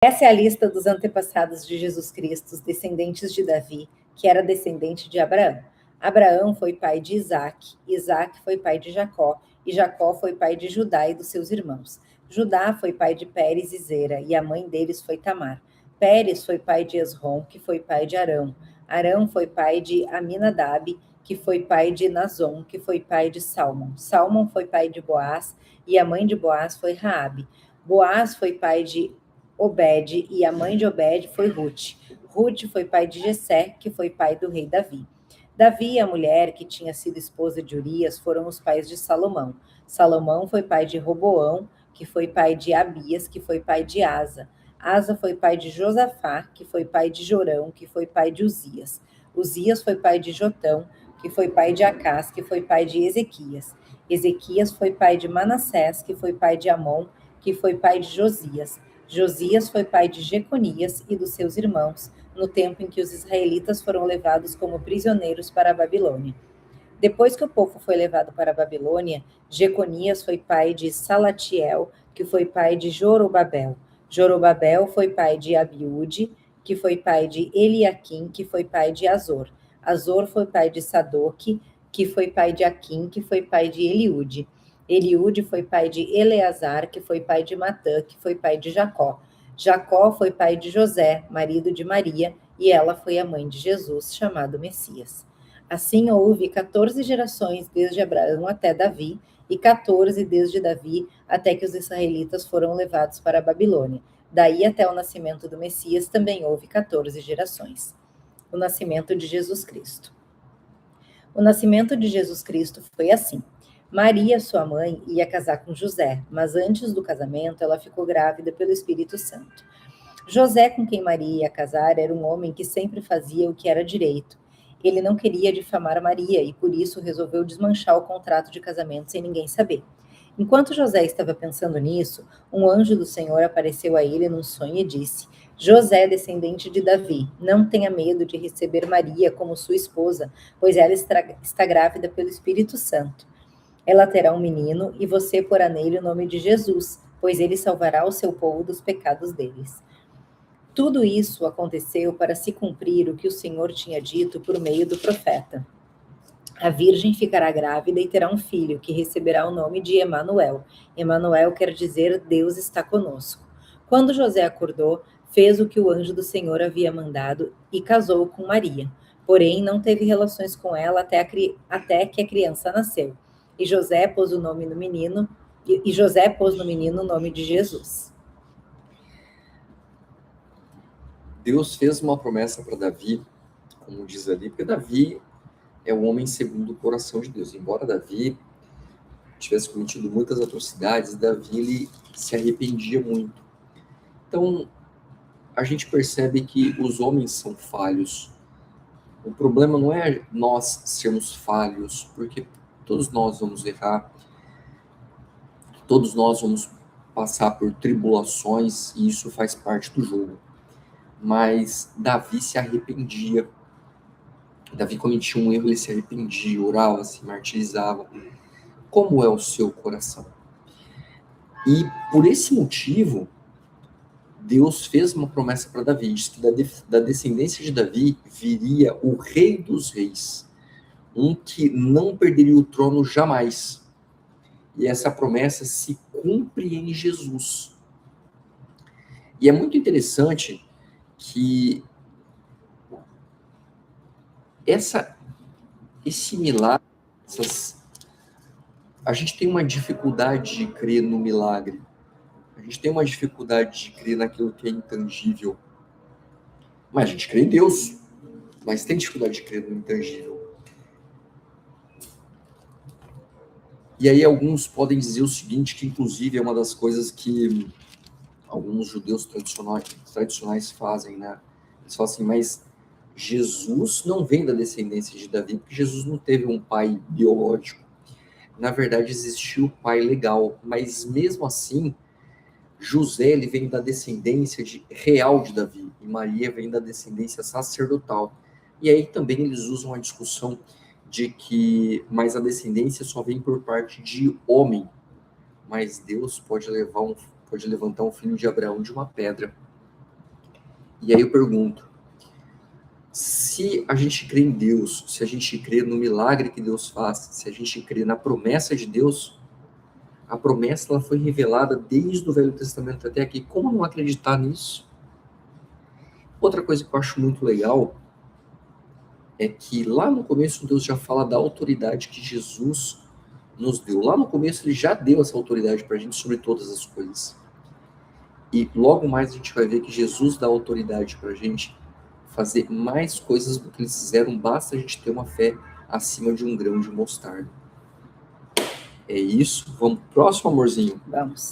Essa é a lista dos antepassados de Jesus Cristo, os descendentes de Davi, que era descendente de Abraão. Abraão foi pai de Isaque, Isaque foi pai de Jacó, e Jacó foi pai de Judá e dos seus irmãos. Judá foi pai de Pérez e Zera, e a mãe deles foi Tamar. Pérez foi pai de Esrom, que foi pai de Arão. Arão foi pai de Aminadab, que foi pai de Nazom, que foi pai de Salmon. Salmon foi pai de Boaz, e a mãe de Boaz foi Raabe. Boaz foi pai de Obed, e a mãe de Obed foi Ruth. Ruth foi pai de Jessé, que foi pai do rei Davi. Davi e a mulher que tinha sido esposa de Urias foram os pais de Salomão. Salomão foi pai de Roboão, que foi pai de Abias, que foi pai de Asa. Asa foi pai de Josafá, que foi pai de Jorão, que foi pai de Uzias. Uzias foi pai de Jotão, que foi pai de Acás, que foi pai de Ezequias. Ezequias foi pai de Manassés, que foi pai de Amon, que foi pai de Josias. Josias foi pai de Jeconias e dos seus irmãos, no tempo em que os israelitas foram levados como prisioneiros para a Babilônia. Depois que o povo foi levado para a Babilônia, Jeconias foi pai de Salatiel, que foi pai de Jorobabel. Jorobabel foi pai de Abiúde, que foi pai de Eliaquim, que foi pai de Azor. Azor foi pai de Sadoque, que foi pai de Aquim, que foi pai de Eliúde. Eliúde foi pai de Eleazar, que foi pai de Matã, que foi pai de Jacó. Jacó foi pai de José, marido de Maria, e ela foi a mãe de Jesus, chamado Messias. Assim houve 14 gerações desde Abraão até Davi, e 14 desde Davi até que os israelitas foram levados para a Babilônia. Daí até o nascimento do Messias também houve 14 gerações. O nascimento de Jesus Cristo. O nascimento de Jesus Cristo foi assim. Maria, sua mãe, ia casar com José, mas antes do casamento ela ficou grávida pelo Espírito Santo. José, com quem Maria ia casar, era um homem que sempre fazia o que era direito. Ele não queria difamar Maria e por isso resolveu desmanchar o contrato de casamento sem ninguém saber. Enquanto José estava pensando nisso, um anjo do Senhor apareceu a ele num sonho e disse: José, descendente de Davi, não tenha medo de receber Maria como sua esposa, pois ela está grávida pelo Espírito Santo. Ela terá um menino e você porá nele o nome de Jesus, pois ele salvará o seu povo dos pecados deles. Tudo isso aconteceu para se cumprir o que o Senhor tinha dito por meio do profeta. A virgem ficará grávida e terá um filho, que receberá o nome de Emanuel. Emanuel quer dizer Deus está conosco. Quando José acordou, fez o que o anjo do Senhor havia mandado e casou com Maria. Porém, não teve relações com ela até que a criança nasceu. E José pôs no menino o nome de Jesus. Deus fez uma promessa para Davi, como diz ali, porque Davi é o homem segundo o coração de Deus. Embora Davi tivesse cometido muitas atrocidades, Davi ele se arrependia muito. Então, a gente percebe que os homens são falhos. O problema não é nós sermos falhos, porque todos nós vamos errar, todos nós vamos passar por tribulações, e isso faz parte do jogo. Mas Davi se arrependia. Davi cometia um erro, ele se arrependia, orava, se martirizava. Como é o seu coração? E por esse motivo, Deus fez uma promessa para Davi, diz que da descendência de Davi viria o rei dos reis, um que não perderia o trono jamais. E essa promessa se cumpre em Jesus. E é muito interessante que esse milagre, a gente tem uma dificuldade de crer no milagre. A gente tem uma dificuldade de crer naquilo que é intangível. Mas a gente crê em Deus, mas tem dificuldade de crer no intangível. E aí alguns podem dizer o seguinte, que inclusive é uma das coisas que alguns judeus tradicionais fazem, né? Eles falam assim, mas Jesus não vem da descendência de Davi, porque Jesus não teve um pai biológico. Na verdade, existiu o pai legal, mas mesmo assim, José ele vem da descendência real de Davi, e Maria vem da descendência sacerdotal. E aí também eles usam a discussão de que, mas a descendência só vem por parte de homem, mas Deus pode levantar um filho de Abraão de uma pedra. E aí eu pergunto, se a gente crê em Deus, se a gente crê no milagre que Deus faz, se a gente crê na promessa de Deus, a promessa ela foi revelada desde o Velho Testamento até aqui. Como não acreditar nisso? Outra coisa que eu acho muito legal é que lá no começo Deus já fala da autoridade que Jesus nos deu. Lá no começo ele já deu essa autoridade para a gente sobre todas as coisas. E logo mais a gente vai ver que Jesus dá autoridade para a gente fazer mais coisas do que eles fizeram, basta a gente ter uma fé acima de um grão de mostarda. É isso. Vamos pro próximo, amorzinho. Vamos.